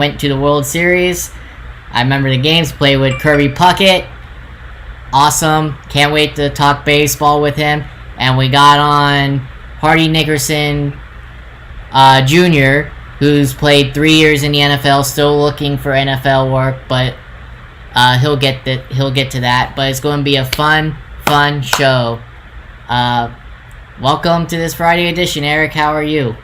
went to the World Series. I remember the games, played with Kirby Puckett. Awesome. Can't wait to talk baseball with him. And we got on Hardy Nickerson Jr., who's played 3 years in the NFL, still looking for NFL work, but he'll get to that. But it's going to be a fun show. Welcome to this Friday edition, Eric. How are you?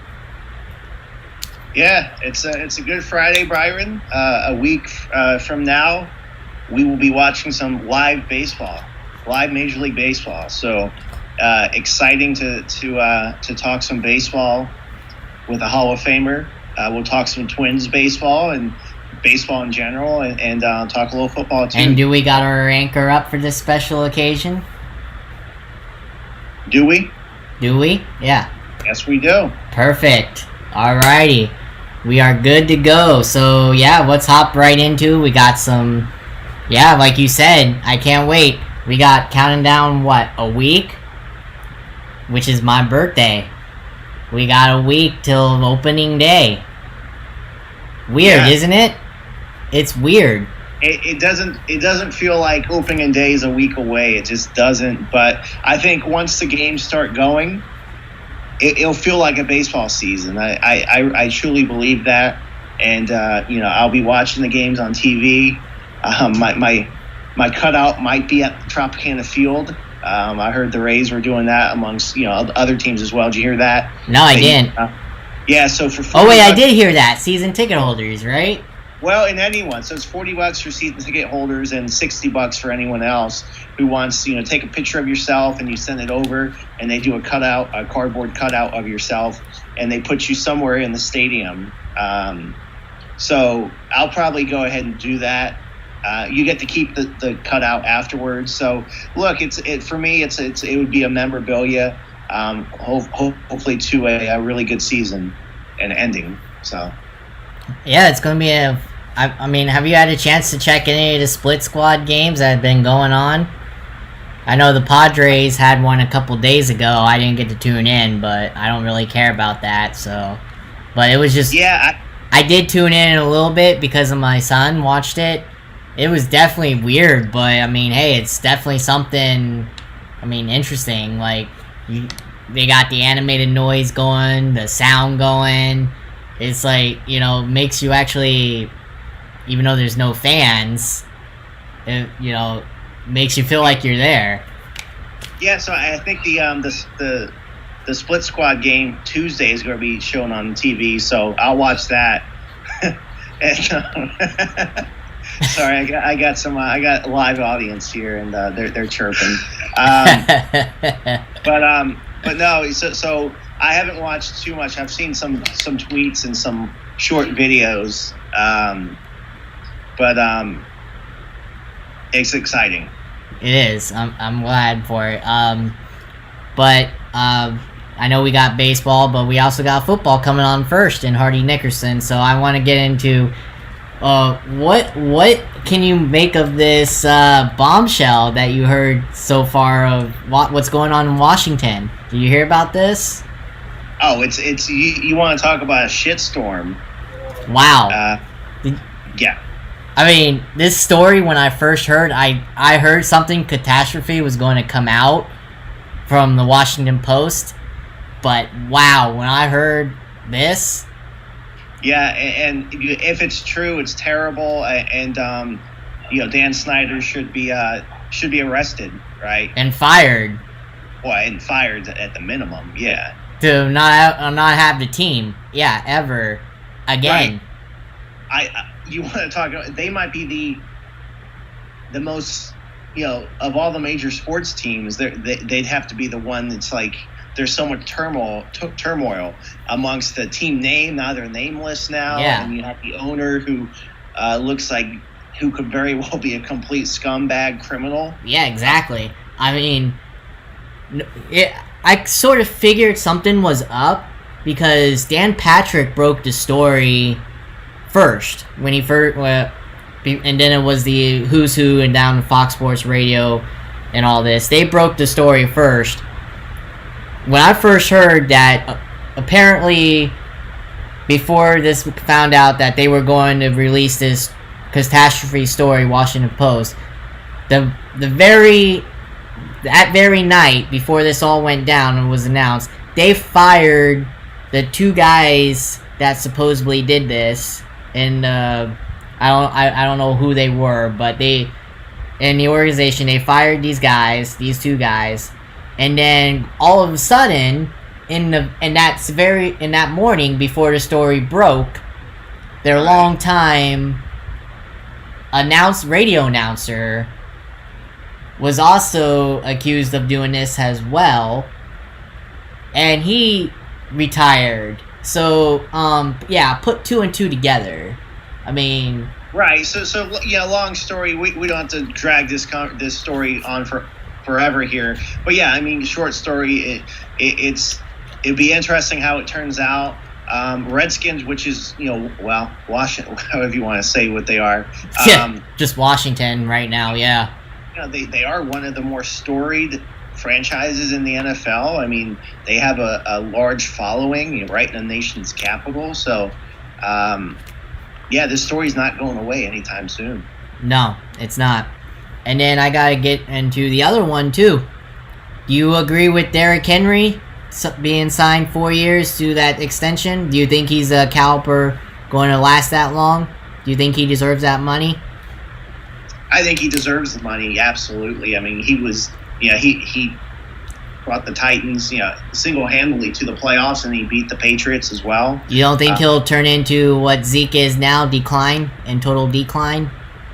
Yeah, it's a good Friday, Byron. A week from now, we will be watching some live baseball, live Major League Baseball. So exciting to talk some baseball with a Hall of Famer. We'll talk some Twins baseball and baseball in general, and talk a little football too. And do we got our anchor up for this special occasion? Do we? Do we? Yeah. Yes, we do. Perfect. Alrighty. We are good to go. So, yeah, let's hop right into. We got some, like you said, I can't wait. We got counting down, a week? Which is my birthday. We got a week till opening day. Weird, isn't it? It's weird. It doesn't feel like opening day is a week away. It just doesn't. But I think once the games start going, it'll feel like a baseball season. I truly believe that. And I'll be watching the games on TV. My cutout might be at Tropicana Field. I heard the Rays were doing that amongst other teams as well. Did you hear that? No, I didn't. Yeah. So for I did hear that. Season ticket holders, right? Well, and anyone. So it's $40 for season ticket holders and $60 for anyone else who wants, take a picture of yourself and you send it over, and they do a cardboard cutout of yourself, and they put you somewhere in the stadium. So I'll probably go ahead and do that. You get to keep the cutout afterwards. So look, for me, it would be a memorabilia. Hopefully to a really good season and ending. So. Yeah, it's going to be have you had a chance to check any of the split squad games that have been going on? I know the Padres had one a couple days ago. I didn't get to tune in, but I don't really care about that, so. But it was just. Yeah. I did tune in a little bit because of my son watched it. It was definitely weird, but, hey, it's definitely something, interesting. Like, they got the animated noise going, the sound going. It's like, makes you actually, even though there's no fans, it, makes you feel like you're there. Yeah, so I think the split squad game Tuesday is going to be shown on TV, so I'll watch that. And, sorry, I got a live audience here, and they're chirping. But no, so I haven't watched too much. I've seen some tweets and some short videos, but it's exciting. It is. I'm glad for it. But I know we got baseball, but we also got football coming on first in Hardy Nickerson. So I want to get into what can you make of this bombshell that you heard so far of what's going on in Washington? Did you hear about this? Oh, it's you want to talk about a shitstorm? Wow. Yeah. This story, when I first heard, I heard something catastrophe was going to come out from the Washington Post, but wow, when I heard this. Yeah, and if it's true, it's terrible, and Dan Snyder should be arrested, right? And fired. Well, and fired at the minimum, yeah. To not have the team, ever again. Right. You want to talk? They might be the most, of all the major sports teams. They'd have to be the one that's like. There's so much turmoil amongst the team name. Now they're nameless now, and you have the owner who looks like who could very well be a complete scumbag criminal. Yeah, exactly. I sort of figured something was up because Dan Patrick broke the story first when he first, and then it was the Who's Who and down Fox Sports Radio and all this. They broke the story first. When I first heard that, apparently before this found out that they were going to release this catastrophe story, Washington Post, that very night before this all went down and was announced, they fired the 2 guys that supposedly did this, and I don't know who they were, but they in the organization they fired these 2 guys, and then all of a sudden in that morning before the story broke, their longtime radio announcer was also accused of doing this as well, and he retired. So put 2 and 2 together. I mean, right. So yeah. Long story. We don't have to drag this story on for forever here. But yeah, I mean, short story. It'd be interesting how it turns out. Redskins, which is Washington, however you want to say what they are. Just Washington right now. Yeah. They are one of the more storied franchises in the NFL. I mean, they have a large following right in the nation's capital. So, this story's not going away anytime soon. No, it's not. And then I got to get into the other one, too. Do you agree with Derrick Henry being signed 4 years to that extension? Do you think he's a caliber going to last that long? Do you think he deserves that money? I think he deserves the money, absolutely. I mean, he brought the Titans, single-handedly to the playoffs, and he beat the Patriots as well. You don't think he'll turn into what Zeke is now, total decline,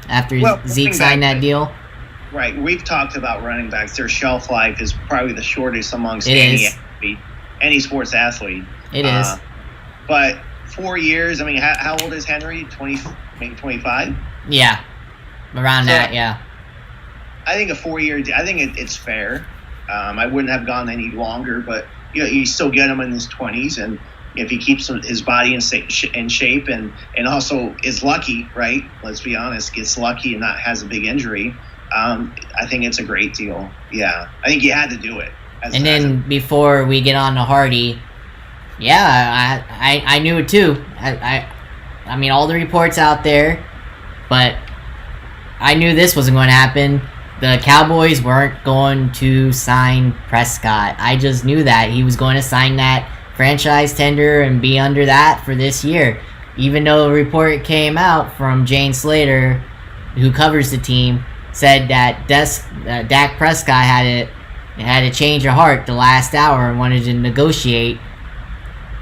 after Zeke signed that deal? Right. We've talked about running backs. Their shelf life is probably the shortest amongst any sports athlete. It is. But 4 years, I mean, how old is Henry? 20, maybe 25? Yeah. Around that, yeah. I think a 4-year. I think it's fair. I wouldn't have gone any longer, but you still get him in his 20s, and if he keeps his body in shape and also is lucky, right? Let's be honest, gets lucky and not has a big injury. I think it's a great deal. Yeah, I think you had to do it. Before we get on to Hardy, I knew it too. I mean, all the reports out there, but I knew this wasn't going to happen. The Cowboys weren't going to sign Prescott. I just knew that. He was going to sign that franchise tender and be under that for this year. Even though a report came out from Jane Slater, who covers the team, said that Dak Prescott had a change of heart the last hour and wanted to negotiate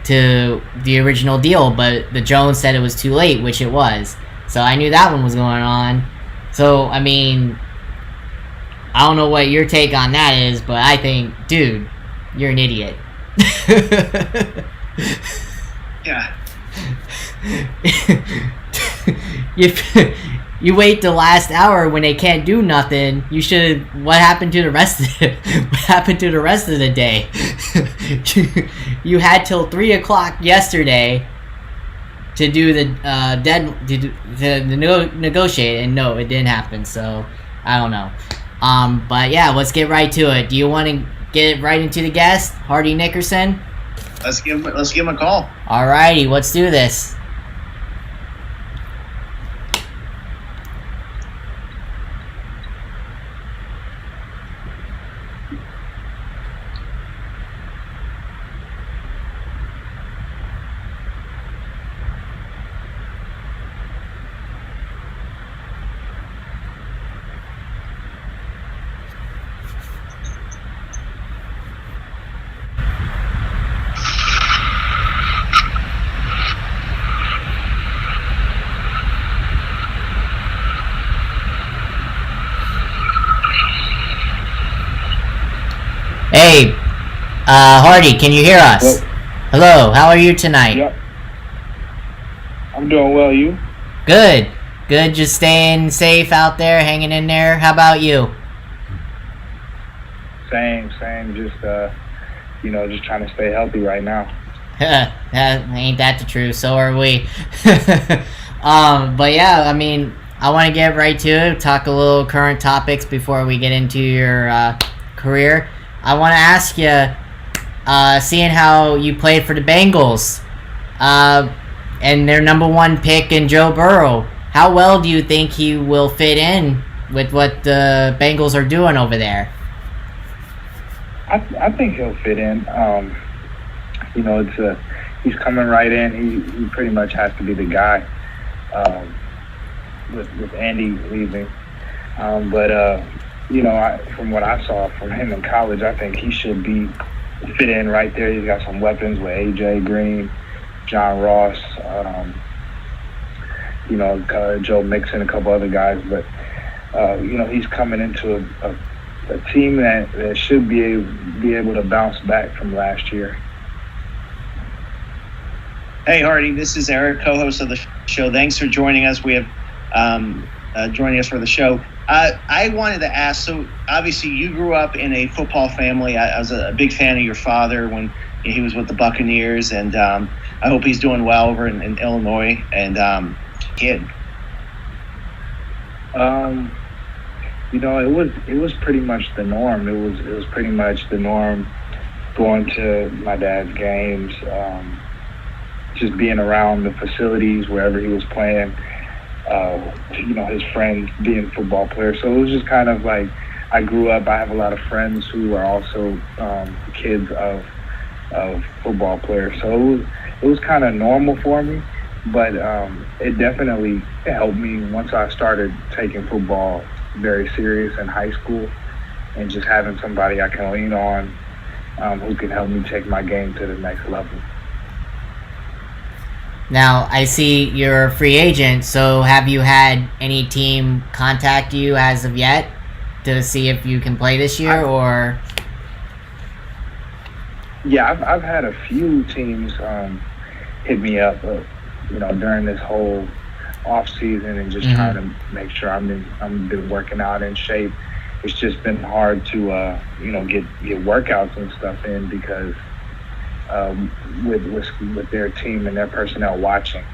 to the original deal, but the Jones said it was too late, which it was. So I knew that one was going on. So, I mean, I don't know what your take on that is, but I think, dude, you're an idiot. Yeah. You wait the last hour when they can't do nothing. You should. What happened to the rest of it? What happened to the rest of the day? You had till 3:00 yesterday to do the negotiate, and no, it didn't happen. So I don't know. But yeah, let's get right to it. Do you want to get right into the guest, Hardy Nickerson? Let's give him a call. Alrighty, let's do this. Hey, Hardy, can you hear us? Hello, how are you tonight? Yep. I'm doing well, you? Good, just staying safe out there, hanging in there. How about you? Same, just, just trying to stay healthy right now. Ain't that the truth? So are we. But yeah, I mean, I want to get right to it, talk a little current topics before we get into your career. I want to ask you, seeing how you played for the Bengals, and their number one pick in Joe Burrow. How well do you think he will fit in with what the Bengals are doing over there? I think he'll fit in. He's coming right in. He pretty much has to be the guy with Andy leaving. From what I saw from him in college, I think he should fit in right there. He's got some weapons with AJ Green, John Ross, Joe Mixon, a couple other guys. But he's coming into a team that should be able to bounce back from last year. Hey, Hardy, this is Eric, co-host of the show. Thanks for joining us. We have joining us for the show. I wanted to ask, so obviously you grew up in a football family. I was a big fan of your father when he was with the Buccaneers, and I hope he's doing well over in Illinois. And kid. It was pretty much the norm. It was pretty much the norm going to my dad's games, just being around the facilities wherever he was playing. His friends being football players. So it was just kind of like I grew up. I have a lot of friends who are also kids of football players. So it was kind of normal for me. But it definitely helped me once I started taking football very serious in high school, and just having somebody I can lean on who can help me take my game to the next level. Now, I see you're a free agent, so have you had any team contact you as of yet to see if you can play this year, or? Yeah, I've had a few teams hit me up, during this whole off season and just trying to make sure I'm been working out in shape. It's just been hard to get workouts and stuff in because with their team and their personnel watching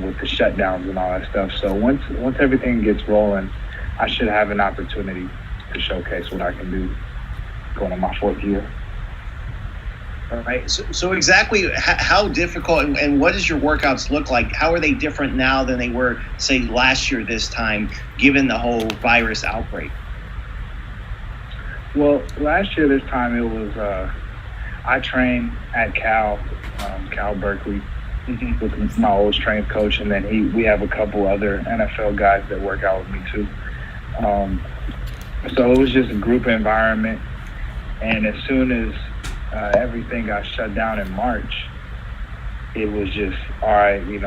with the shutdowns and all that stuff. So once everything gets rolling, I should have an opportunity to showcase what I can do going on my fourth year. All right. So exactly how difficult and what does your workouts look like? How are they different now than they were, say, last year this time, given the whole virus outbreak? Well, last year this time it was I trained at Cal Berkeley with my old strength coach, and then we have a couple other NFL guys that work out with me too. So it was just a group environment, and as soon as everything got shut down in March, it was just, all right, we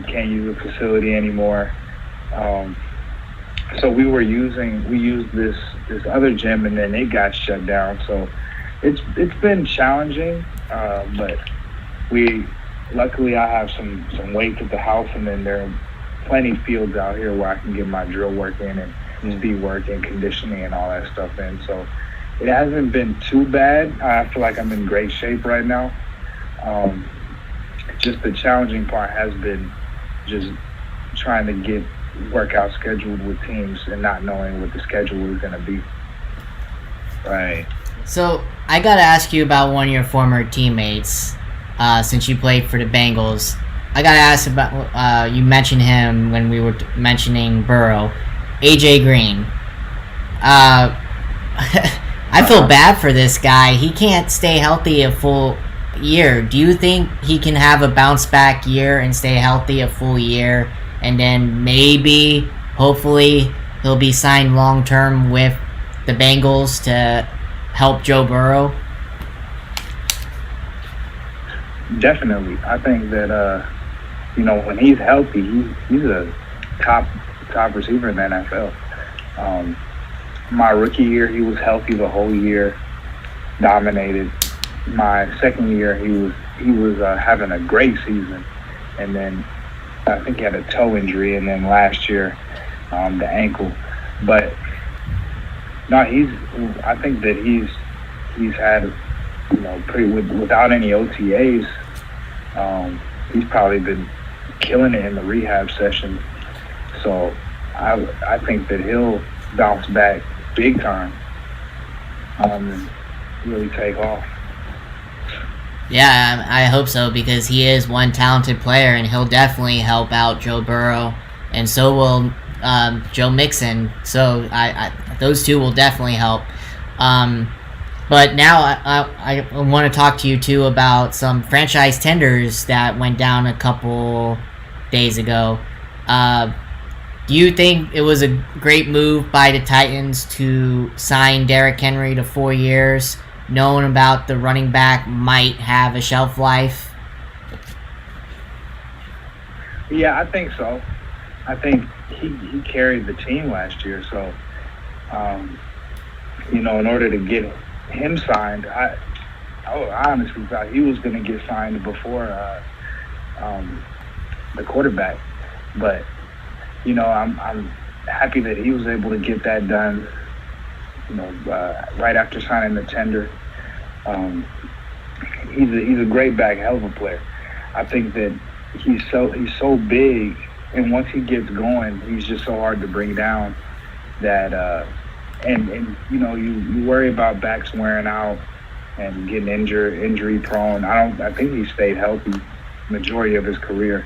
can't use the facility anymore. So we used this other gym, and then it got shut down. So it's been challenging, but luckily I have some weights at the house, and then there are plenty of fields out here where I can get my drill work in and speed work and conditioning and all that stuff in. So it hasn't been too bad. I feel like I'm in great shape right now. Just the challenging part has been just trying to get workout scheduled with teams and not knowing what the schedule is going to be. Right. So I got to ask you about one of your former teammates, since you played for the Bengals. I got to ask about, you mentioned him when we were mentioning Burrow, AJ Green. I feel bad for this guy. He can't stay healthy a full year. Do you think he can have a bounce back year and stay healthy a full year, and then maybe, hopefully, he'll be signed long term with the Bengals to help Joe Burrow? Definitely. I think that when he's healthy, he's a top receiver in the NFL. My rookie year, he was healthy the whole year, dominated. My second year, he was having a great season, and then I think he had a toe injury, and then last year, the ankle. But no, I think that he's had, without any OTAs, he's probably been killing it in the rehab session. So I think that he'll bounce back big time and really take off. Yeah, I hope so because he is one talented player and he'll definitely help out Joe Burrow, and so will Joe Mixon. So those two will definitely help. Um, but now I want to talk to you too about some franchise tenders that went down a couple days ago. Uh, do you think it was a great move by the Titans to sign Derrick Henry to 4 years, knowing about the running back might have a shelf life? Yeah, I think so. I think he carried the team last year, so um, in order to get him signed, I honestly thought he was going to get signed before um, the quarterback, but I'm happy that he was able to get that done. Right after signing the tender. Um, he's a great back, hell of a player. I think that he's so big, and once he gets going, he's just so hard to bring down. That and you worry about backs wearing out and getting injury prone. I think he stayed healthy majority of his career.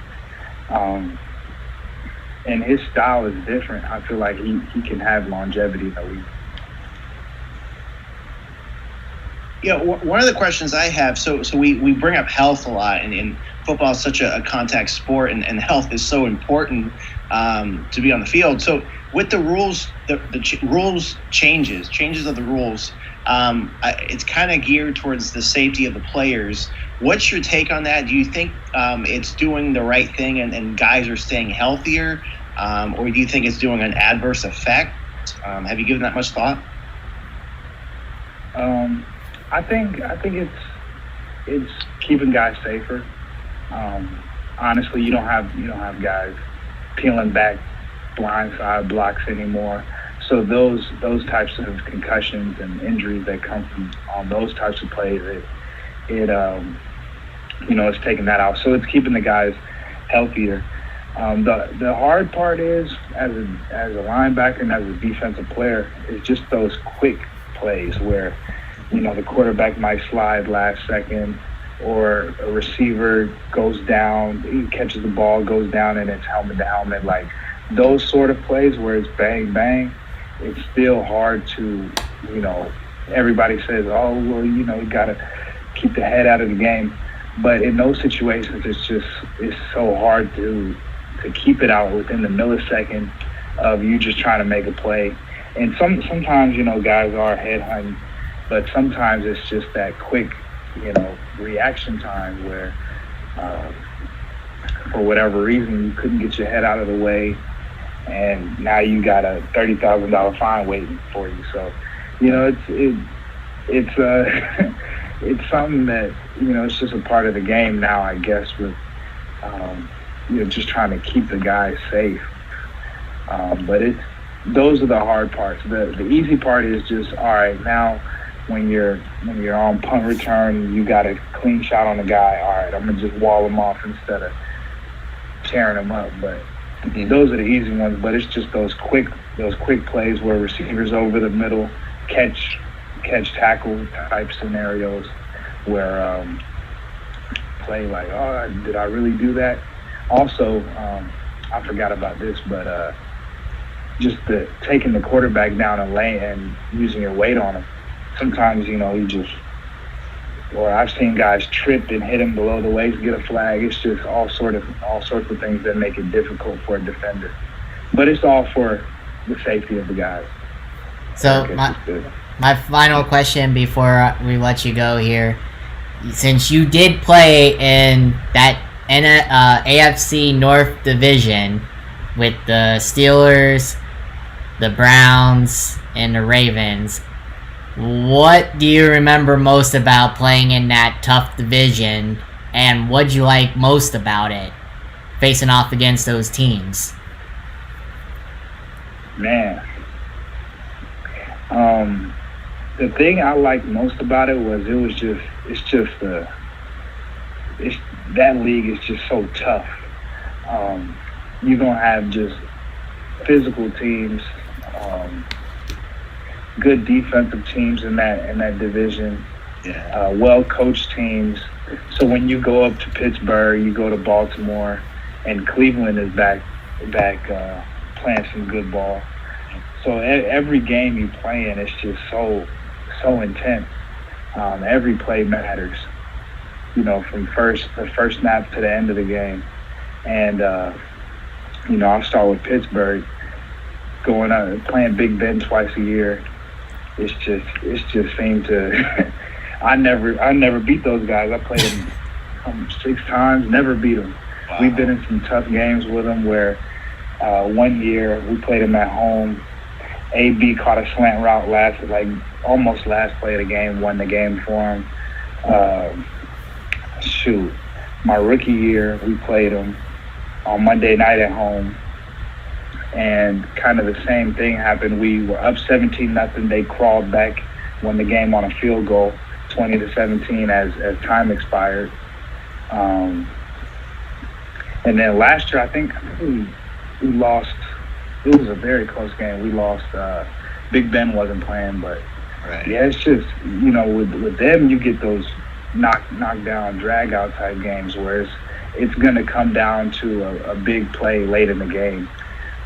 And his style is different. I feel like he can have longevity in the league. Yeah, one of the questions I have, so we bring up health a lot, and football is such a contact sport, and health is so important to be on the field. So with the rules, rules changes of the rules, it's kind of geared towards the safety of the players. What's your take on that? Do you think it's doing the right thing and guys are staying healthier, or do you think it's doing an adverse effect? Have you given that much thought? I think it's keeping guys safer. Honestly, you don't have guys peeling back blindside blocks anymore. So those types of concussions and injuries that come from those types of plays, it's taking that out. So it's keeping the guys healthier. The hard part is as a linebacker and as a defensive player is just those quick plays where the quarterback might slide last second, or a receiver goes down, he catches the ball, goes down, and it's helmet to helmet. Like those sort of plays where it's bang, bang, it's still hard to, everybody says, oh, well, you got to keep the head out of the game. But in those situations, it's so hard to keep it out within the millisecond of you just trying to make a play. And sometimes, guys are head hunting, but sometimes it's just that quick, reaction time where, for whatever reason, you couldn't get your head out of the way, and now you got a $30,000 fine waiting for you. So, it's it's something that it's just a part of the game now, I guess, with just trying to keep the guys safe. But those are the hard parts. The easy part is just, all right, now when you're on punt return, you got a clean shot on the guy. All right, I'm gonna just wall him off instead of tearing him up. But those are the easy ones. But it's just those quick plays where receivers over the middle, catch tackle type scenarios where play like, oh, did I really do that? Also, I forgot about this, but just taking the quarterback down a lane and using your weight on him. Sometimes, or I've seen guys trip and hit him below the waist, get a flag. It's just all sorts of things that make it difficult for a defender. But it's all for the safety of the guys. So my final question before we let you go here, since you did play in that AFC North division with the Steelers, the Browns, and the Ravens, what do you remember most about playing in that tough division, and what'd you like most about it, facing off against those teams? Man, the thing I liked most about it was that league is just so tough. You're gonna have just physical teams, good defensive teams in that division, Yeah. Well-coached teams. So when you go up to Pittsburgh, you go to Baltimore, and Cleveland is back playing some good ball. So every game you play in, it's just so intense. Every play matters. From the first snap to the end of the game. And I'll start with Pittsburgh. Going out playing Big Ben twice a year. It's just seemed to. I never beat those guys. I played them 6 times. Never beat them. Wow. We've been in some tough games with them where one year we played them at home. AB caught a slant route almost last play of the game, won the game for him. My rookie year, we played them on Monday night at home, and kind of the same thing happened. We were up 17-0. They crawled back, won the game on a field goal, 20-17 as time expired. And then last year, I think we lost. It was a very close game. We lost. Big Ben wasn't playing, but right. Yeah, it's just with them, you get those knock-down, drag-out type games where it's going to come down to a big play late in the game.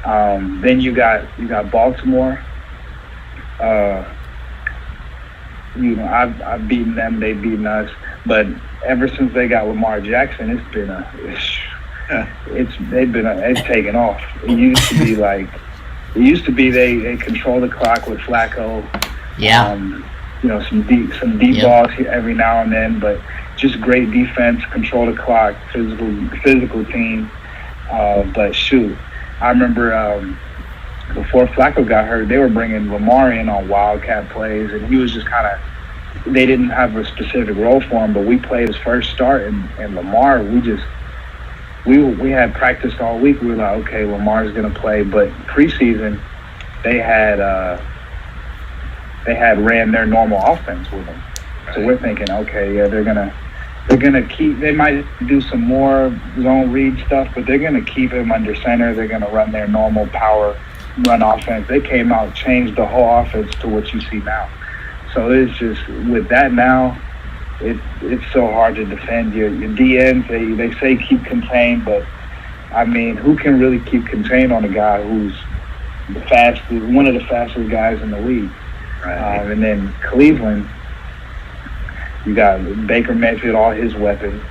Then you got Baltimore. I've beaten them, they've beaten us, but ever since they got Lamar Jackson, it's taken off. It used to be they control the clock with Flacco. Yeah. Some deep balls every now and then, but just great defense, control the clock, physical team. But I remember before Flacco got hurt, they were bringing Lamar in on wildcat plays, and he was just they didn't have a specific role for him, but we played his first start, and Lamar, we had practiced all week. We were like, okay, Lamar's going to play, but preseason, they had ran their normal offense with him. So we're thinking, okay, yeah, they're gonna keep. They might do some more zone read stuff, but they're gonna keep him under center. They're gonna run their normal power run offense. They came out, changed the whole offense to what you see now. So it's just with that now, it's so hard to defend your DNs. They say keep contained, but I mean, who can really keep contained on a guy who's one of the fastest guys in the league? Right. And then Cleveland, you got Baker Mayfield, all his weapons.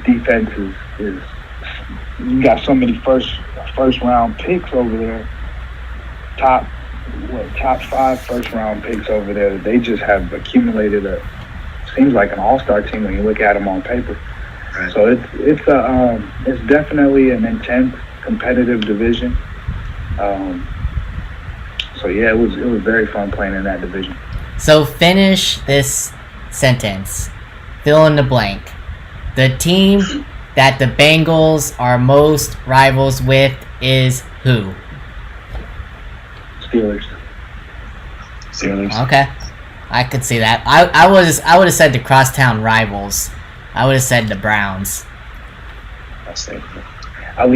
Defense is you got so many first round picks over there. Top 5 first round picks over there. They just have accumulated seems like an all-star team when you look at them on paper. Right. So it's definitely an intense competitive division. So yeah, it was very fun playing in that division. So finish this sentence. Fill in the blank. The team that the Bengals are most rivals with is who? Steelers. Okay, I could see that. I would have said the crosstown rivals. I would have said the Browns. That's it.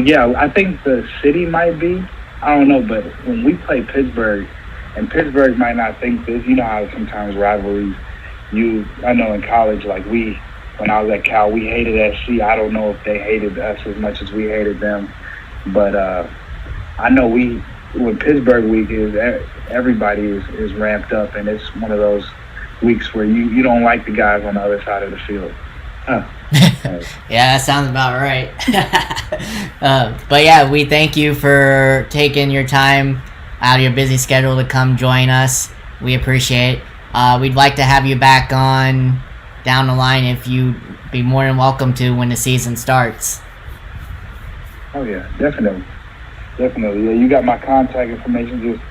Yeah, I think the city might be. I don't know, but when we play Pittsburgh, and Pittsburgh might not think this, you know how sometimes rivalries, I know in college, when I was at Cal, we hated SC. I don't know if they hated us as much as we hated them, but I know when Pittsburgh week is, everybody is ramped up, and it's one of those weeks where you don't like the guys on the other side of the field. Yeah, that sounds about right. But yeah, we thank you for taking your time out of your busy schedule to come join us. We appreciate it. We'd like to have you back on down the line if you'd be more than welcome to when the season starts. Oh yeah, definitely. Yeah, you got my contact information. Just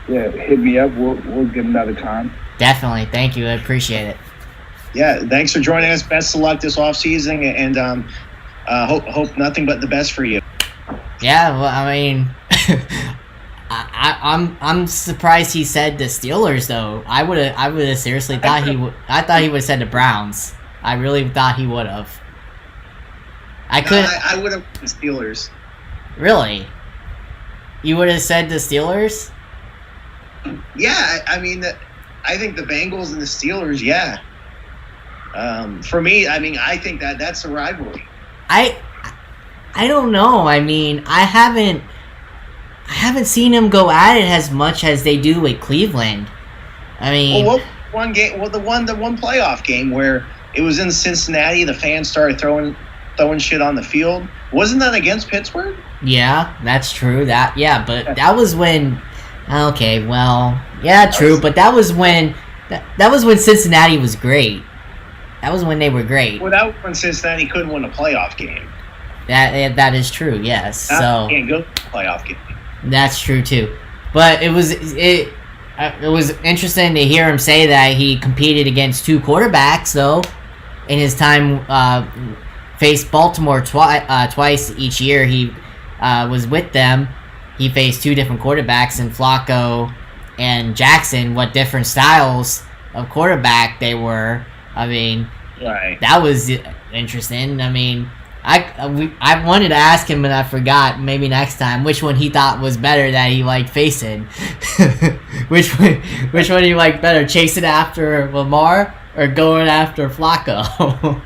hit me up. We'll get another time. Definitely. Thank you. I appreciate it. Yeah, thanks for joining us. Best of luck this offseason, and hope nothing but the best for you. Yeah, well, I mean, I'm surprised he said the Steelers though. I would have seriously thought he would. I thought he would have said the Browns. I really thought he would have. I would have the Steelers. Really? You would have said the Steelers? Yeah, I mean, I think the Bengals and the Steelers, yeah. For me, I mean, I think that's a rivalry. I don't know. I mean, I haven't seen them go at it as much as they do with Cleveland. I mean, well, one game, the one playoff game where it was in Cincinnati, the fans started throwing shit on the field. Wasn't that against Pittsburgh? Yeah, that's true. But that was when. Okay, well, yeah, true. But that was when Cincinnati was great. That was when they were great. Well, that was when Cincinnati couldn't win a playoff game. That is true. Yes. Now you can't go to a playoff game. That's true too. But it was interesting to hear him say that he competed against two quarterbacks though in his time. Faced Baltimore twice each year. He was with them. He faced two different quarterbacks in Flacco and Jackson. What different styles of quarterback they were. I mean, right. That was interesting. I mean, I wanted to ask him, but I forgot. Maybe next time, which one he thought was better that he liked facing. which one he liked better, chasing after Lamar or going after Flacco?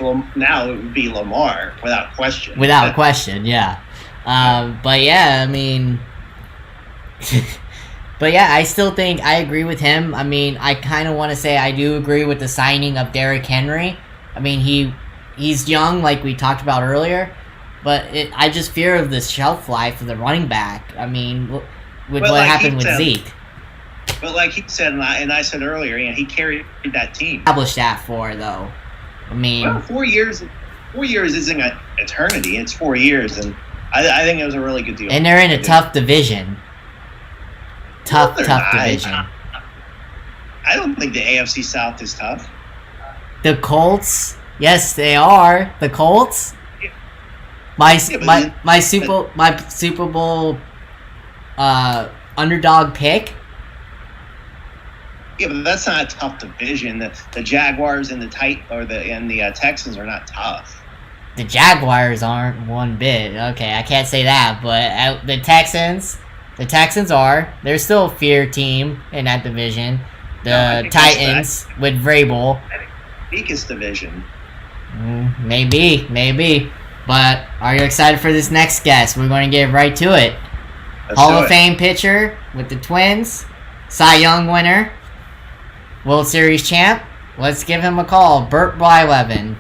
Well, now it would be Lamar without question. Without question, yeah. But yeah, I mean. But yeah, I still think I agree with him. I mean, I kind of want to say I do agree with the signing of Derrick Henry. I mean, he's young, like we talked about earlier, but I just fear of the shelf life of the running back. I mean, with what happened with Zeke. But like he said, and I said earlier, he carried that team. Established that though. I mean, well, 4 years. 4 years isn't an eternity. It's 4 years, and I think it was a really good deal. And they're in a tough division. Tough division. I don't think the AFC South is tough. The Colts, yes, they are. The Colts. My Super Bowl underdog pick. Yeah, but that's not a tough division. The Jaguars and the Texans are not tough. The Jaguars aren't one bit. Okay, I can't say that, but the Texans are. They're still a fear team in that division. The Titans with Vrabel. Weakest division. Maybe. But are you excited for this next guest? We're going to get right to it. Hall of Fame pitcher with the Twins. Cy Young winner. World Series champ. Let's give him a call. Burt Blyleven.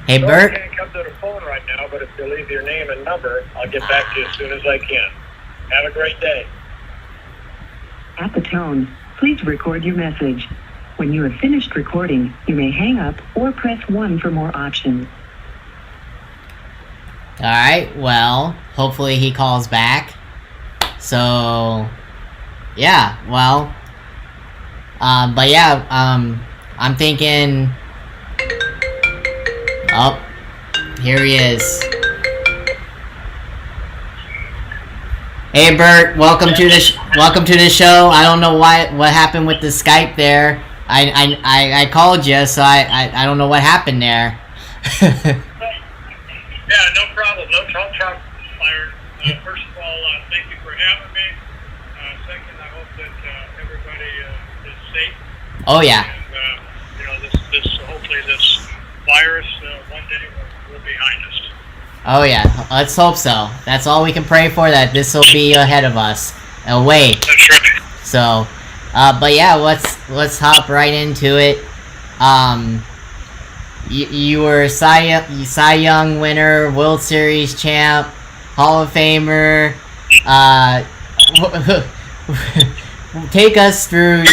Hey, Bert. I can't come to the phone right now, but if you leave your name and number, I'll get back to you as soon as I can. Have a great day. At the tone, please record your message. When you have finished recording, you may hang up or press 1 for more options. Alright, well, hopefully he calls back. So, yeah, well, but yeah, I'm thinking, oh, here he is. Hey Bert, welcome to the show. I don't know what happened with the Skype there. I called you, so I don't know what happened there. Yeah, no problem. No trouble, Byron. First of all, thank you for having me. Second, I hope that everybody is safe. Oh yeah. And hopefully this virus one day will be behind us. Oh yeah, let's hope so. That's all we can pray for, that this will be ahead of us. Away. That's right. So, but yeah, let's hop right into it. You were Cy Young winner, World Series champ, Hall of Famer. Take us through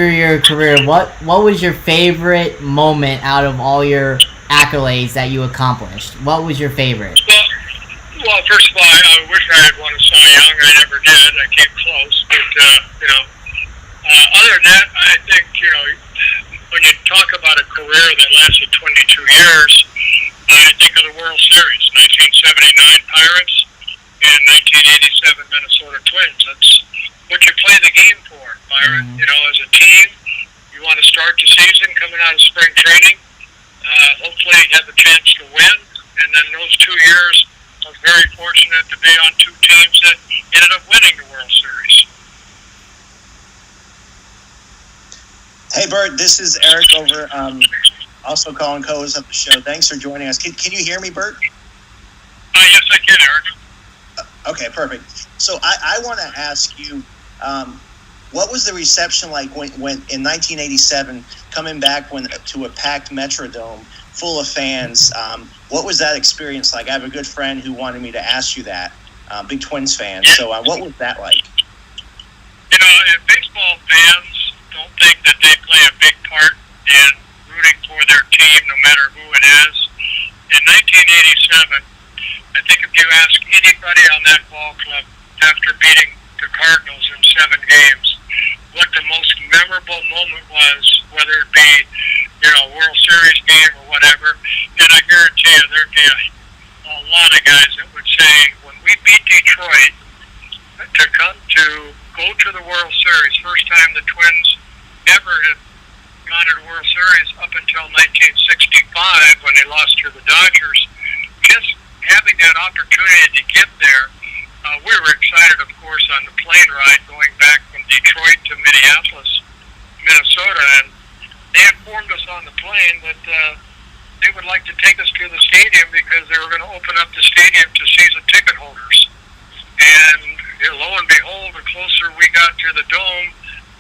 your career. What was your favorite moment out of all your accolades that you accomplished. What was your favorite? Well, first of all, I wish I had won a Cy Young. I never did. I came close, but other than that, I think when you talk about a career that lasted 22 years, I think of the World Series, 1979 Pirates and 1987 Minnesota Twins. That's what you play the game for, Byron. As a team, you want to start the season coming out of spring training. Hopefully, you have a chance to win. And then those 2 years, I was very fortunate to be on two teams that ended up winning the World Series. Hey, Bert, this is Eric over, also calling co-host of the show. Thanks for joining us. Can you hear me, Bert? Yes, I can, Eric. Okay, perfect. So I want to ask you, what was the reception like when in 1987, coming back to a packed Metrodome full of fans? What was that experience like? I have a good friend who wanted me to ask you that, big Twins fan. So what was that like? If baseball fans don't think that they play a big part in rooting for their team, no matter who it is, in 1987, I think if you ask anybody on that ball club after beating the Cardinals in 7 games, what the most memorable moment was, whether it be, World Series game or whatever, and I guarantee you there'd be a lot of guys that would say, when we beat Detroit, to go to the World Series, first time the Twins ever had gone to the World Series up until 1965 when they lost to the Dodgers, just having that opportunity to get there. We were excited, of course, on the plane ride going back from Detroit to Minneapolis, Minnesota, and they informed us on the plane that they would like to take us to the stadium because they were going to open up the stadium to season ticket holders. And lo and behold, the closer we got to the dome,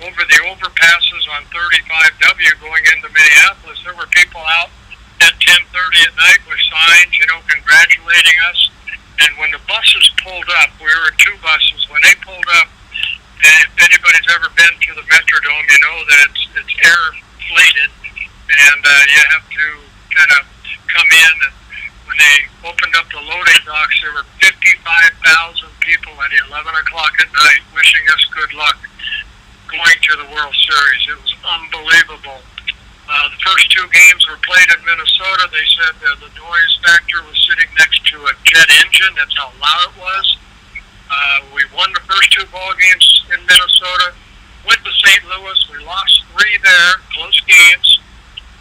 over the overpasses on 35W going into Minneapolis, there were people out at 10:30 at night with signs, congratulating us. And when the buses pulled up, we were in 2 buses. When they pulled up, and if anybody's ever been to the Metrodome, you know that it's air inflated, and you have to kind of come in. And when they opened up the loading docks, there were 55,000 people at 11 o'clock at night wishing us good luck going to the World Series. It was unbelievable. The first 2 games were played in Minnesota. They said the noise factor was sitting next to a jet engine. That's how loud it was. We won the first 2 ball games in Minnesota. Went to St. Louis. We lost 3 there, close games.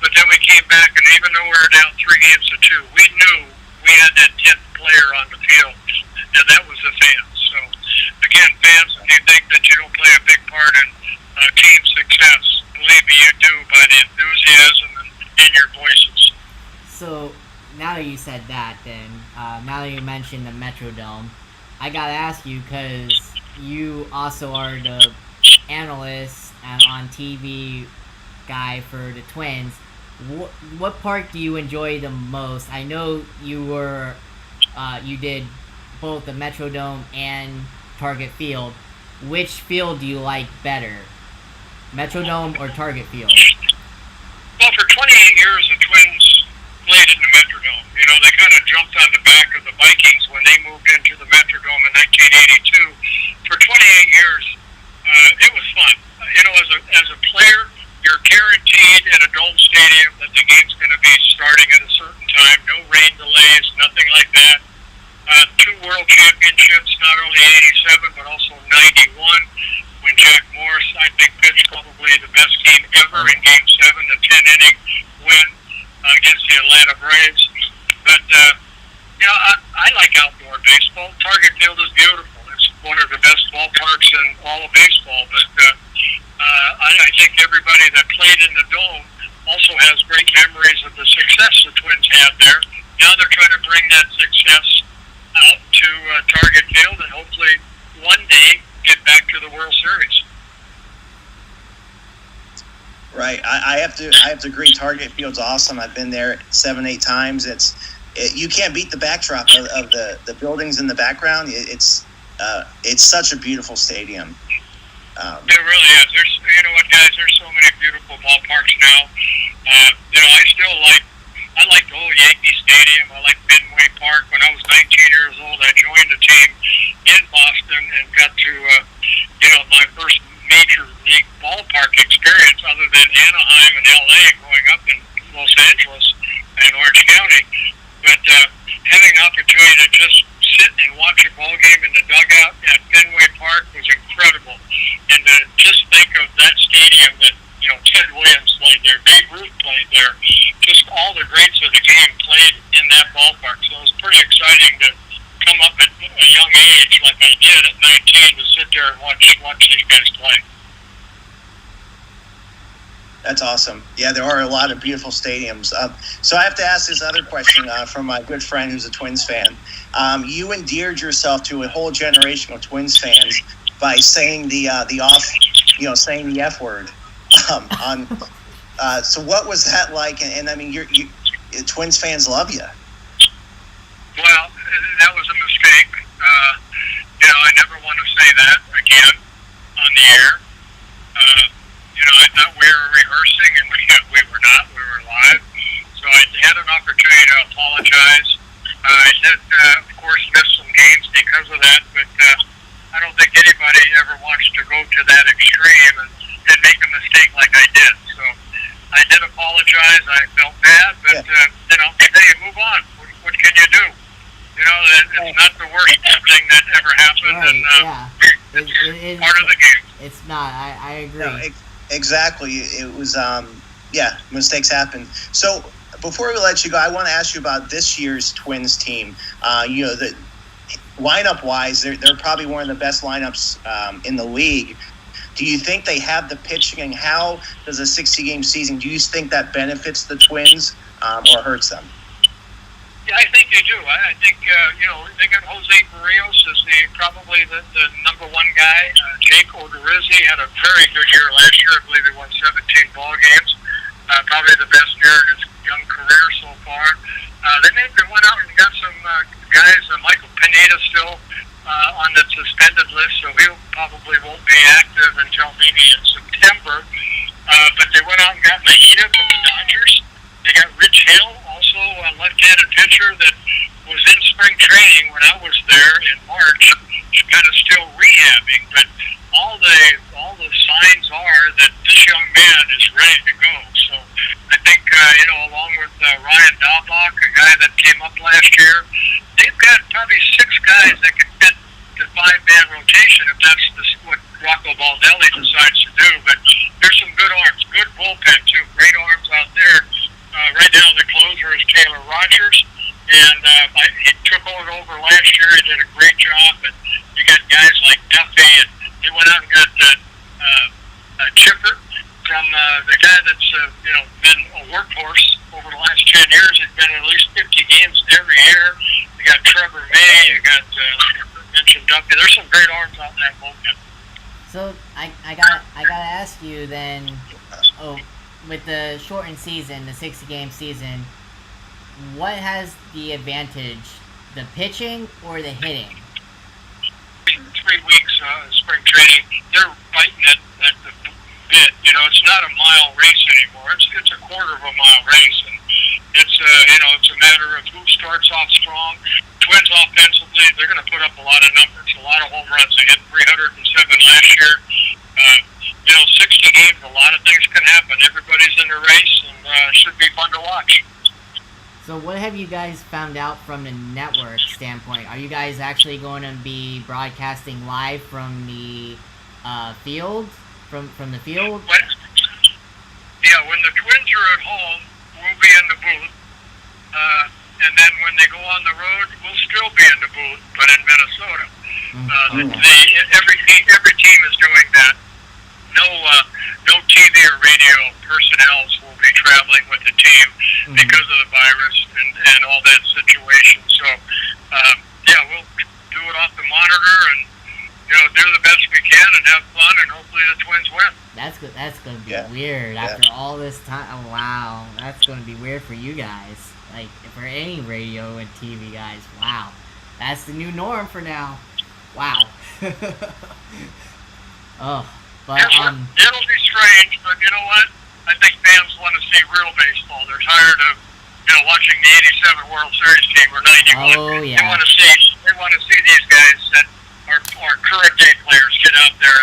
But then we came back, and even though we were down 3 games to 2, we knew we had that 10th player on the field, and that was the fans. So, again, fans, if you think that you don't play a big part in team success, believe me, you do by the enthusiasm in your voices. So, now that you said that, then, now that you mentioned the Metrodome, I gotta ask you, because you also are the analyst on TV guy for the Twins. What part do you enjoy the most? I know you did both the Metrodome and Target Field. Which field do you like better? Metrodome or Target Field? Well, for 28 years, the Twins played in the Metrodome. They kind of jumped on the back of the Vikings when they moved into the Metrodome in 1982. For 28 years, it was fun. As a player, you're guaranteed in a dome stadium that the game's going to be starting at a certain time. No rain delays, nothing like that. 2 world championships, not only 87, but also 91, when Jack Morris, I think, pitched probably the best game ever in Game 7, the 10-inning win against the Atlanta Braves. But, I like outdoor baseball. Target Field is beautiful. It's one of the best ballparks in all of baseball. But I think everybody that played in the Dome also has great memories of the success the Twins had there. Now they're trying to bring that success out to Target Field and hopefully one day get back to the World Series. Right. I have to agree. Target Field's awesome. I've been there 7-8 times. You can't beat the backdrop of the buildings in the background. It's such a beautiful stadium. It really is. You know what, guys? There's so many beautiful ballparks now. I like those like Fenway Park. When I was 19 years old, I joined the team in Boston and got to, my first major league ballpark experience other than Anaheim and LA growing up in Los Angeles and Orange County. But having the opportunity to just sit and watch a ball game in the dugout at Fenway Park was incredible. And to just think of that stadium that, Ted Williams played there, Babe Ruth played there, just all the greats of the game played in that ballpark. So it was pretty exciting to come up at a young age, like I did at 19, to sit there and watch these guys play. That's awesome. Yeah, there are a lot of beautiful stadiums. So I have to ask this other question from my good friend who's a Twins fan. You endeared yourself to a whole generation of Twins fans by saying saying the F word. So what was that like? And I mean, Twins fans love you. Well, that was a mistake. I never want to say that again on the air. I thought we were rehearsing, and we were not. We were live. So I had an opportunity to apologize. I did, of course, miss some games because of that, but I don't think anybody ever wants to go to that extreme and make a mistake like I did. So I did apologize. I felt bad, but, hey, move on. What can you do? It's not the worst thing that ever happened, and it's part of the game. It's not. I agree. No, exactly. It was, mistakes happen. So before we let you go, I want to ask you about this year's Twins team. The lineup-wise, they're probably one of the best lineups in the league. Do you think they have the pitching, and how does a 60-game season, do you think that benefits the Twins or hurts them? Yeah, I think they do. I think, they got Jose Barrios as probably the number one guy. Jake Odorizzi had a very good year last year. I believe he won 17 ball games. Probably the best year in his young career so far. They went out and got some guys. Michael Pineda still on the suspended list, so he probably won't be active until maybe in September. But they went out and got Maeda from the Dodgers. They got Rich Hill, also a left-handed pitcher that was in spring training when I was there in March, kind of still rehabbing. But all the signs are that this young man is ready to go. So I think, along with Ryan Dahlbach, a guy that came up last year, they've got probably 6 guys that can fit the 5-man rotation if that's what Rocco Baldelli decides to do. But there's some good arms, good bullpen too, great arms out there. Right now the closer is Taylor Rogers, and he took over last year. He did a great job, but you got guys like Duffy, and they went out and got Chipper from the guy that's been a workhorse over the last 10 years. He's been at least 50 games every year. You got Trevor May, you got mentioned Duffy. There's some great arms out there, bullpen. So I gotta ask you then. With the shortened season, the 60-game season, what has the advantage, the pitching or the hitting? 3 weeks spring training, they're biting at the bit. It's not a mile race anymore. It's a quarter of a mile race, and it's a matter of who starts off strong. Twins offensively, they're going to put up a lot of numbers, a lot of home runs. They hit 307 last year. 60 games, a lot of things can happen. Everybody's in the race, and should be fun to watch. So what have you guys found out from the network standpoint? Are you guys actually going to be broadcasting live from the field? From the field? When the Twins are at home, we'll be in the booth. And then when they go on the road, we'll still be in the booth, but in Minnesota. Every team is doing that. No TV or radio personnel will be traveling with the team because of the virus and all that situation. So, we'll do it off the monitor and, do the best we can and have fun, and hopefully the Twins win. That's good. That's going to be weird after all this time. Oh, wow. That's going to be weird for you guys. Like, for any radio and TV guys. Wow. That's the new norm for now. Wow. But it'll be strange, but you know what? I think fans want to see real baseball. They're tired of watching the '87 World Series team or '91. Oh, yeah. They want to see these guys that are current day players get out there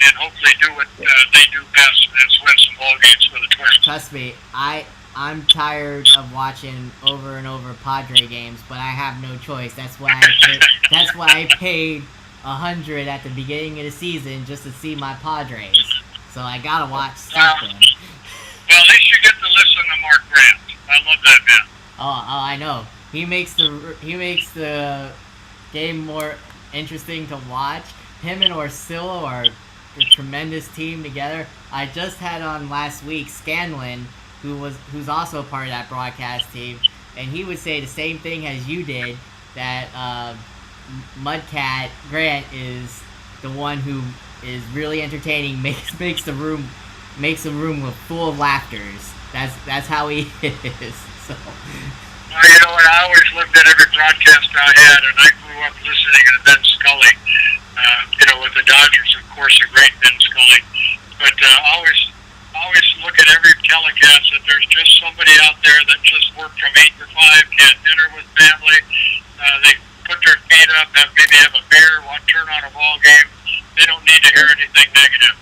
and hopefully do what they do best, and it's win some ball games for the Twins. Trust me, I'm tired of watching over and over Padre games, but I have no choice. That's why I paid $100 at the beginning of the season just to see my Padres. So I gotta watch something. Well, at least you get to listen to Mark Grant. I love that man. Oh, I know. He makes the game more interesting to watch. Him and Orsillo are a tremendous team together. I just had on last week Scanlon, who's also part of that broadcast team, and he would say the same thing as you did, that Mudcat Grant is the one who is really entertaining, makes the room full of laughters. That's how he is. So. Well, you know what? I always looked at every broadcast I had, and I grew up listening to Ben Scully. With the Dodgers, of course, a great Ben Scully. But always look at every telecast that there's just somebody out there that just worked from 8 to 5, had dinner with family. They put their feet up, maybe have a beer, turn on a ball game. They don't need to hear anything negative.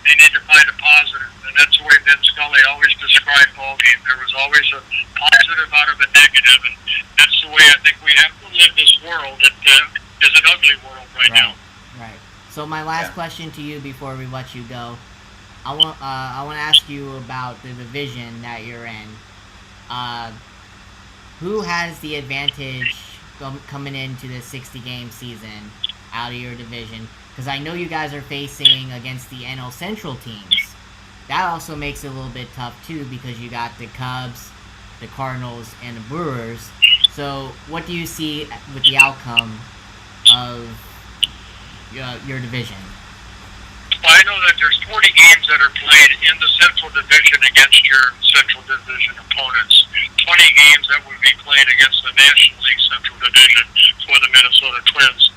They need to find a positive, and that's the way Ben Scully always described ball game. There was always a positive out of a negative, and that's the way I think we have to live this world. It is an ugly world right now. Right. So my last question to you before we let you go, I want to ask you about the division that you're in. Who has the advantage coming into the 60-game season out of your division? Because I know you guys are facing against the NL Central teams. That also makes it a little bit tough too, because you got the Cubs, the Cardinals, and the Brewers. So what do you see with the outcome of your division? Well, I know that there's 40 games that are played in the Central Division against your Central Division opponents. 20 games that would be played against the National League Central Division for the Minnesota Twins.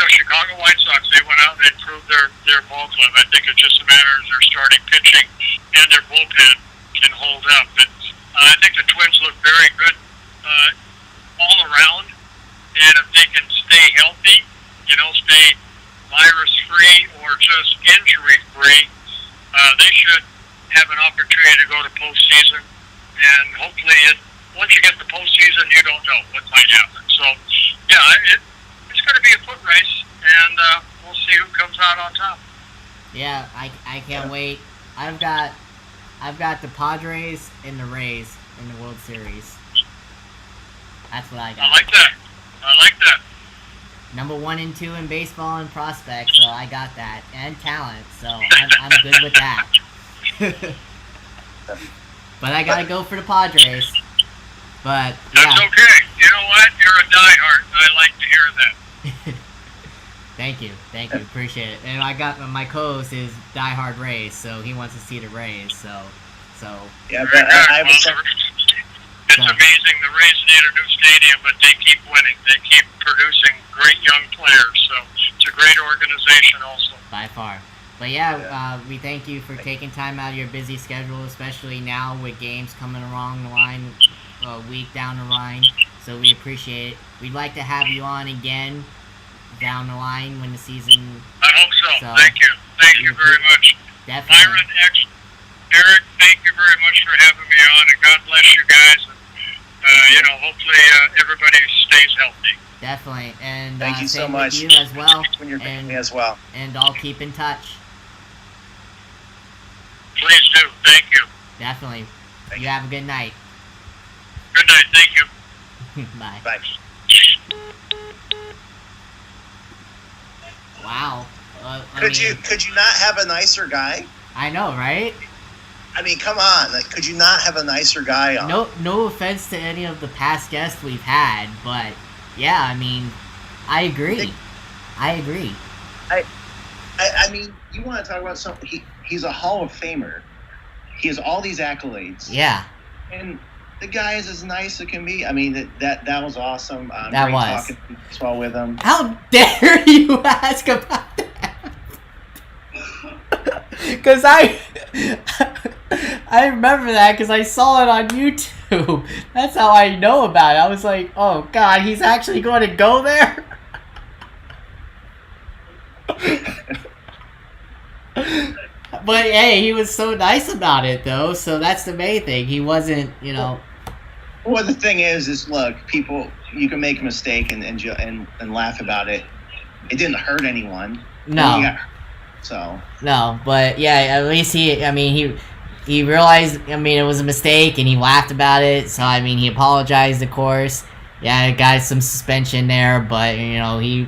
Chicago White Sox, they went out and improved their ball club. I think it's just a matter of their starting pitching and their bullpen can hold up. But I think the Twins look very good all around. And if they can stay healthy, stay virus-free or just injury-free, they should have an opportunity to go to postseason. And hopefully, once you get to postseason, you don't know what might happen. So, it's going to be a foot race, and we'll see who comes out on top. Yeah, I can't wait. I've got the Padres and the Rays in the World Series. That's what I got. I like that. Number 1 and 2 in baseball and prospects, so I got that, and talent, so I'm good with that. But I gotta go for the Padres. But that's okay. You know what? You're a diehard. I like to hear that. Thank you, appreciate it. And I got my co-host is diehard Rays, so he wants to see the Rays. So. Yeah, but I have a It's amazing. The Rays need a new stadium, but they keep winning. They keep producing great young players. So it's a great organization, also. By far. But we thank you for taking time out of your busy schedule, especially now with games coming along the line, a week down the line. So we appreciate it. We'd like to have you on again down the line when the season. I hope so. Thank you. Thank you very much. Definitely. Byron, Eric, thank you very much for having me on, and God bless you guys. And, hopefully everybody stays healthy. Definitely. And thank you so much. You as well. When you're family as well. And I'll keep in touch. Please do. Thank you. Definitely. You have a good night. Good night. Thank you. Bye. Bye. Wow. Could you not have a nicer guy? I know, right? I mean, come on. Could you not have a nicer guy on? No offense to any of the past guests we've had, but yeah, I mean, I agree. I mean, you want to talk about something? He's a Hall of Famer. He has all these accolades. Yeah. And the guy is as nice as can be. I mean, that was awesome. That great was. Talking as well with him. How dare you ask about that? Because I remember that because I saw it on YouTube. YouTube. That's how I know about it. I was like, oh God, he's actually going to go there? But hey, he was so nice about it though, so that's the main thing. He wasn't, Well, the thing is look, people, you can make a mistake and laugh about it. It didn't hurt anyone. No. So. No, but yeah, at least he realized, it was a mistake, and he laughed about it, so, he apologized, of course. Yeah, got some suspension there, but, he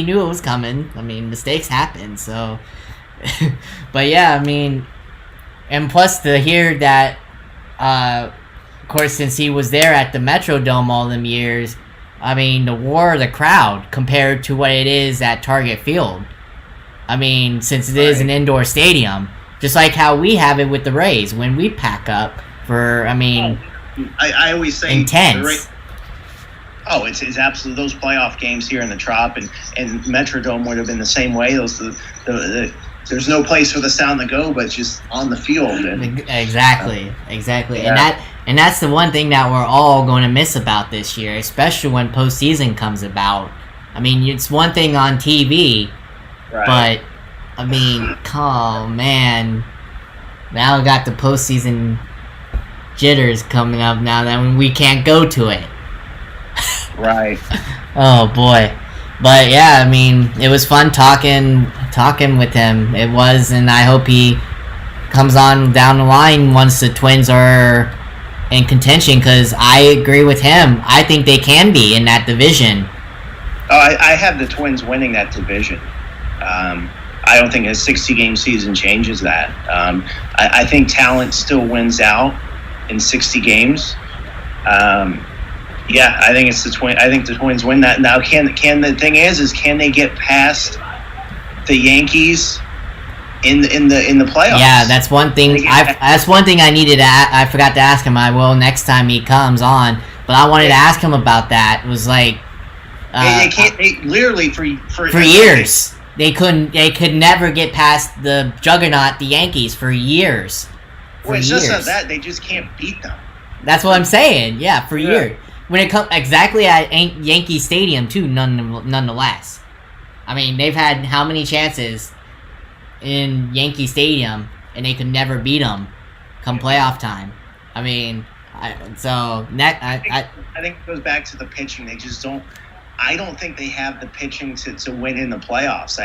knew it was coming. Mistakes happen, so... But yeah, and plus to hear that, of course, since he was there at the Metrodome all them years, the roar of the crowd compared to what it is at Target Field. Since it is an indoor stadium, just like how we have it with the Rays when we pack up for, I always say intense. It's absolutely those playoff games here in the Trop and Metrodome would have been the same way. There's no place for the sound to go, but just on the field. Exactly. Yeah. And that's the one thing that we're all going to miss about this year, especially when postseason comes about. It's one thing on TV, right. But oh man, now we got the postseason jitters coming up now that we can't go to it. Right. Oh boy. But yeah, it was fun talking with him. It was, and I hope he comes on down the line once the Twins are in contention, because I agree with him. I think they can be in that division. I have the Twins winning that division. I don't think a 60-game season changes that. I think talent still wins out in 60 games. Yeah, I think it's the Twins. I think the Twins win that. Now, can the thing is can they get past the Yankees in the playoffs? Yeah, that's one thing. That's one thing I needed to. I forgot to ask him. I will next time he comes on. But I wanted to ask him about that. It was like they can't. They literally for years they couldn't. They could never get past the juggernaut, the Yankees, for years. It's just not that they just can't beat them. That's what I'm saying. Yeah, for years. When it comes exactly at Yankee Stadium too, nonetheless. They've had how many chances in Yankee Stadium, and they could never beat them come playoff time. I think it goes back to the pitching. They just don't. I don't think they have the pitching to win in the playoffs.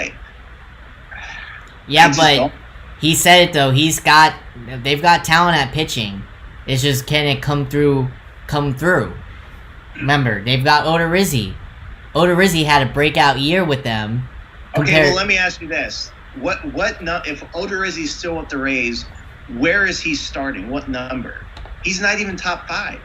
He said it though. They've got talent at pitching. It's just, can it come through? Remember, they've got Odorizzi. Odorizzi had a breakout year with them. Okay, well, let me ask you this: if Odorizzi's still with the Rays, where is he starting? What number? He's not even top 5.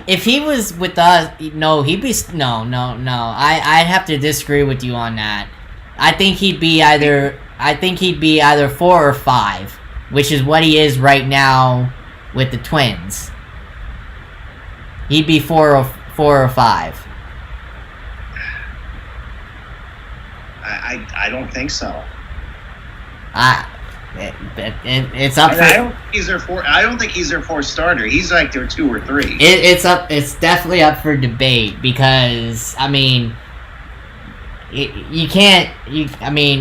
If he was with us, he'd be no. I'd have to disagree with you on that. I think he'd be either 4 or 5, which is what he is right now with the Twins. He'd be 4 or 5. I don't think so. It's up. I don't think he's their 4. I don't think he's their 4th starter. He's like their 2 or 3. It's up. It's definitely up for debate because you can't.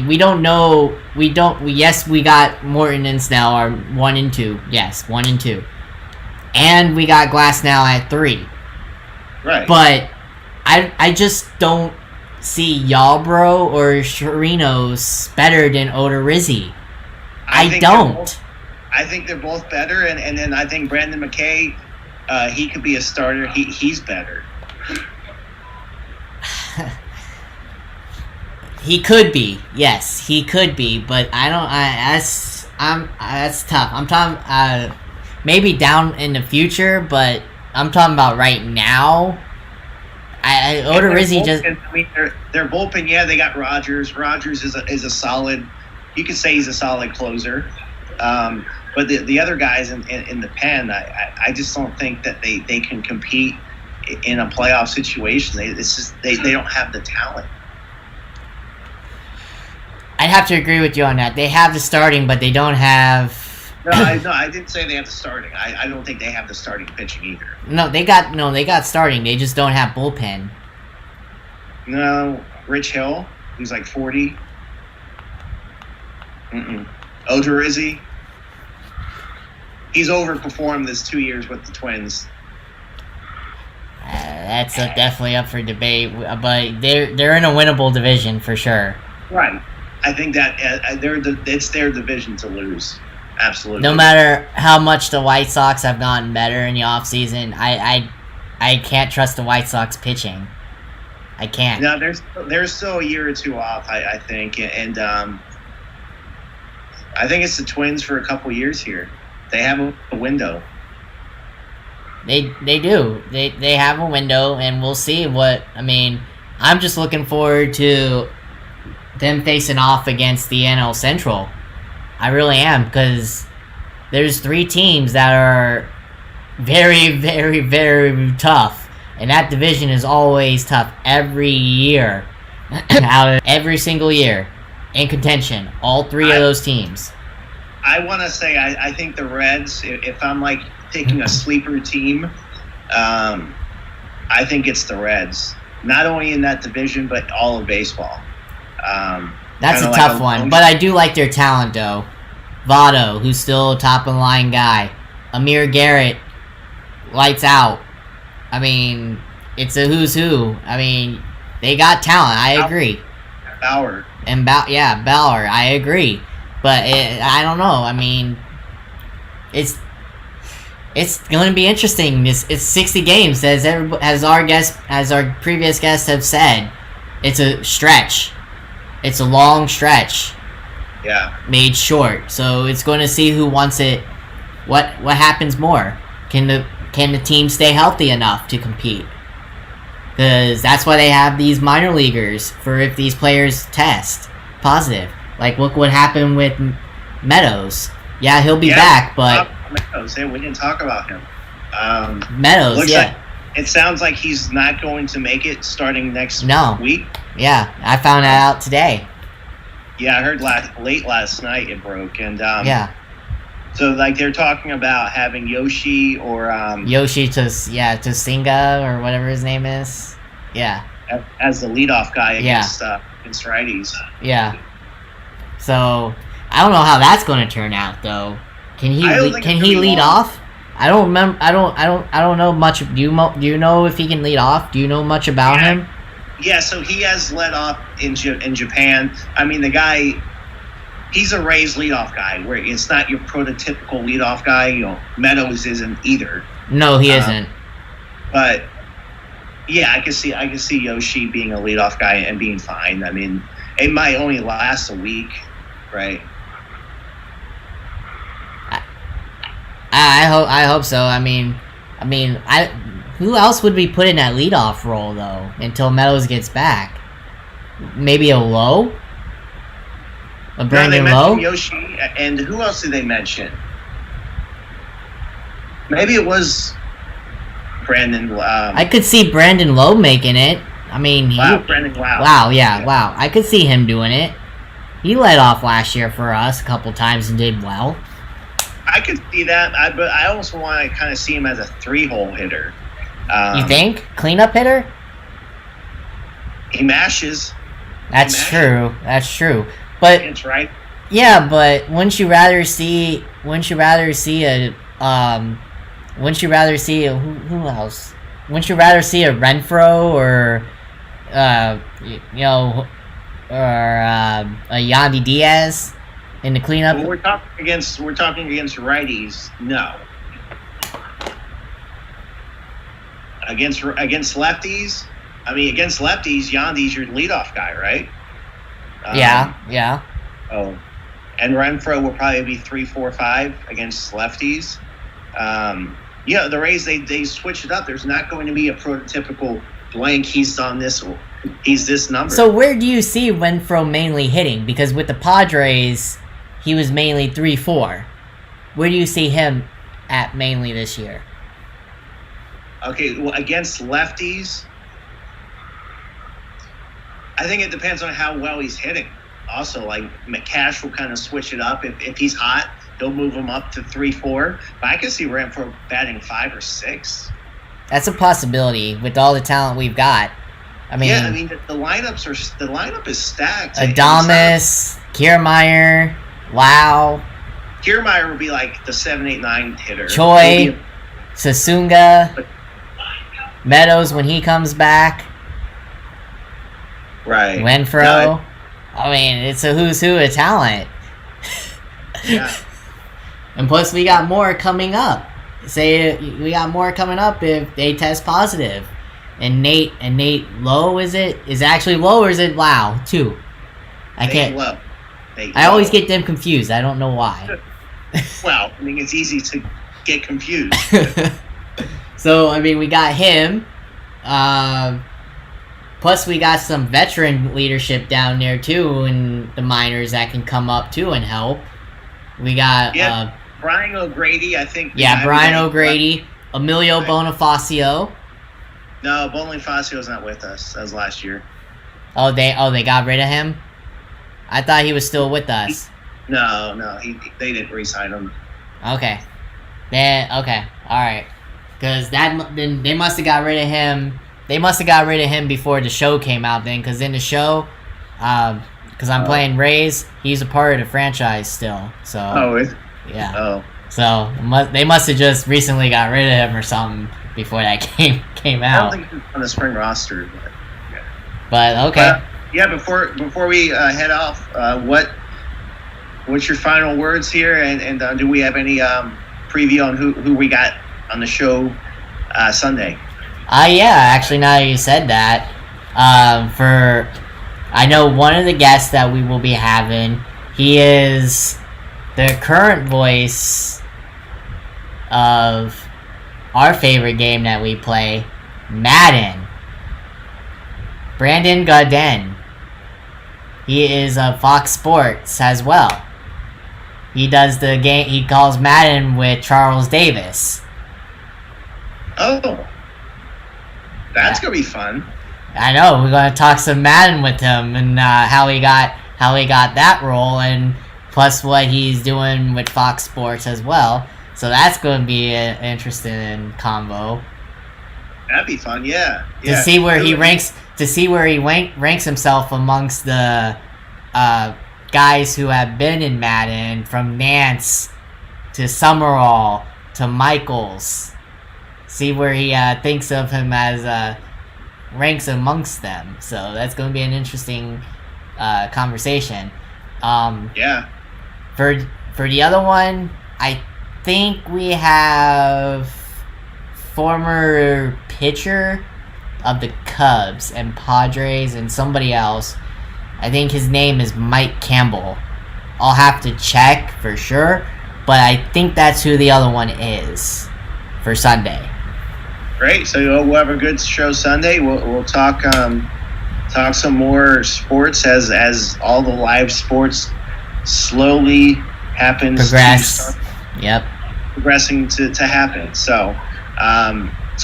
We don't know. Yes, we got Morton and Snell are 1 and 2. Yes, 1 and 2, and we got Glass now at 3. Right. But I just don't see Yarbrough or Chirinos better than Odorizzi. I don't. I think they're both better, and then I think Brandon McKay, he could be a starter. He's better. He could be. Yes, he could be, but I don't. That's tough. I'm talking maybe down in the future, but I'm talking about right now. Odorizzi just. Their bullpen. Yeah, they got Rogers. Rogers is a solid. You could say he's a solid closer. But the other guys in the pen, I just don't think that they can compete in a playoff situation. They don't have the talent. I'd have to agree with you on that. They have the starting, but they don't have No, I didn't say they have the starting. I don't think they have the starting pitching either. No, they got starting. They just don't have bullpen. No, Rich Hill, who's like 40. Odorizzi. He's overperformed this 2 years with the Twins. That's definitely up for debate, but they're in a winnable division for sure. Right. I think that it's their division to lose. Absolutely. No matter how much the White Sox have gotten better in the offseason, I can't trust the White Sox pitching. I can't. No, there's still a year or two off, I think, and I think it's the Twins for a couple years here. They have a window. They do. They have a window, and we'll see what. I mean, I'm just looking forward to them facing off against the NL Central. I really am, because there's 3 teams that are very, very, very tough, and that division is always tough every year, out of every single year, in contention. All 3 of those teams. I want to say I think the Reds. If I'm like picking a sleeper team, I think it's the Reds. Not only in that division, but all of baseball. That's a tough one, but I do like their talent, though. Votto, who's still a top-of-the-line guy. Amir Garrett, lights out. I mean, it's a who's who. I mean, they got talent. I agree. Bauer. And Bauer. I agree. But I don't know. I mean, it's going to be interesting. It's 60 games, as our previous guests have said. It's a stretch. It's a long stretch. Yeah. Made short. So it's going to see who wants it. What happens more? Can the team stay healthy enough to compete? Because that's why they have these minor leaguers, for if these players test positive. Like, look what happened with Meadows. Yeah, he'll be back, but Meadows. We didn't talk about him. Meadows, like, it sounds like he's not going to make it starting next week. Yeah, I found that out today. Yeah, I heard late last night it broke, and yeah. So like they're talking about having Yoshi or Yoshi Tosinga or whatever his name is. Yeah. As the leadoff guy against righties. Yeah. So I don't know how that's going to turn out, though. Can he lead off? I don't remember. I don't know much. Do you know if he can lead off? Do you know much about him? Yeah, so he has led off in Japan. I mean, the guy, he's a Rays leadoff guy, where it's not your prototypical leadoff guy. You know, Meadows isn't either. No, he isn't. But yeah, I can see Yoshi being a leadoff guy and being fine. I mean, it might only last a week, right? I hope so. I mean, who else would we put in that leadoff role though until Meadows gets back? Maybe a Lowe, Brandon Lowe. Yoshi, and who else did they mention? Maybe it was Brandon. I could see Brandon Lowe making it. I mean, Brandon Lowe. Wow. I could see him doing it. He led off last year for us a couple times and did well. I could see that, but I also want to kind of see him as a 3-hole hitter. You think? Cleanup hitter? He mashes. That's true. But it's right. Yeah, but wouldn't you rather see a who else? Wouldn't you rather see a Renfroe or a Yandy Diaz in the cleanup? Well, we're talking against righties. No. Against lefties, Yandy's your leadoff guy, right? Yeah. Oh, and Renfroe will probably be 3, 4, 5 against lefties. The Rays they switch it up. There's not going to be a prototypical blank. He's this number. So where do you see Renfroe mainly hitting? Because with the Padres, he was mainly 3-4. Where do you see him at mainly this year? Okay, well, against lefties, I think it depends on how well he's hitting. Also, like, McCash will kind of switch it up. If he's hot, he'll move him up to 3-4. But I can see Renfro batting 5 or 6. That's a possibility with all the talent we've got. I mean, the lineup is stacked. Adames, Kiermaier, Lau, Kiermaier will be like the 7, 8, 9 hitter. Choi, Sasunga, Meadows when he comes back. Right. Renfro. No, I mean, it's a who's who of talent. yeah. And plus, we got more coming up. We got more coming up if they test positive. And Nate Lowe, is actually Lowe or is it Lau too? Nate Lowe. I always get them confused. I don't know why. Well, I mean, it's easy to get confused. So, I mean, we got him. Plus, we got some veteran leadership down there, too, in the minors that can come up, too, and help. We got... Brian O'Grady, I think. Yeah, Brian O'Grady. Emilio Bonifacio. No, Bonifacio's not with us. That was last year. Oh, they got rid of him? I thought he was still with us. No, they didn't re-sign him. Okay. Okay, alright. Because then they must have got rid of him. They must have got rid of him before the show came out then, because in the show, because I'm playing Rays, he's a part of the franchise still. So. Oh, yeah. Oh. So they must have just recently got rid of him or something before that came out. I don't think he's on the spring roster. But okay. Yeah. Before we head off, what's your final words here? And do we have any preview on who we got on the show Sunday? Yeah. Actually, now that you said that, I know one of the guests that we will be having. He is the current voice of our favorite game that we play, Madden. Brandon Godin. He is of Fox Sports as well. He does the game. He calls Madden with Charles Davis. Oh, that's gonna be fun. I know. We're gonna talk some Madden with him and how he got that role, and plus what he's doing with Fox Sports as well. So that's going to be an interesting combo. That'd be fun, yeah. To see where he ranks. To see where he ranks himself amongst the guys who have been in Madden, from Nance to Summerall to Michaels. See where he thinks of him as ranks amongst them. So that's going to be an interesting conversation. Yeah. For the other one, I think we have former pitcher of the Cubs and Padres and somebody else. I think his name is Mike Campbell. I'll have to check for sure, but I think that's who the other one is for Sunday. Great. So we'll have a good show Sunday. We'll talk some more sports as all the live sports slowly happens. Progress. Yep. Progressing to happen. So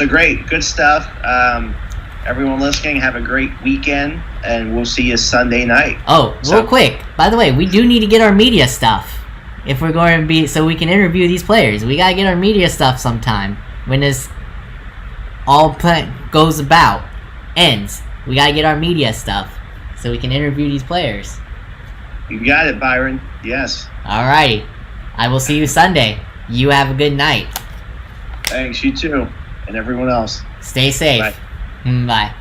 great. Good stuff. Everyone listening, have a great weekend, and we'll see you Sunday night. Oh, real quick. By the way, we do need to get our media stuff. If we're going to be, so we can interview these players. We got to get our media stuff sometime. When this all ends. We got to get our media stuff so we can interview these players. You got it, Byron. Yes. All right. I will see you Sunday. You have a good night. Thanks. You too. And everyone else. Stay safe. Bye. Bye.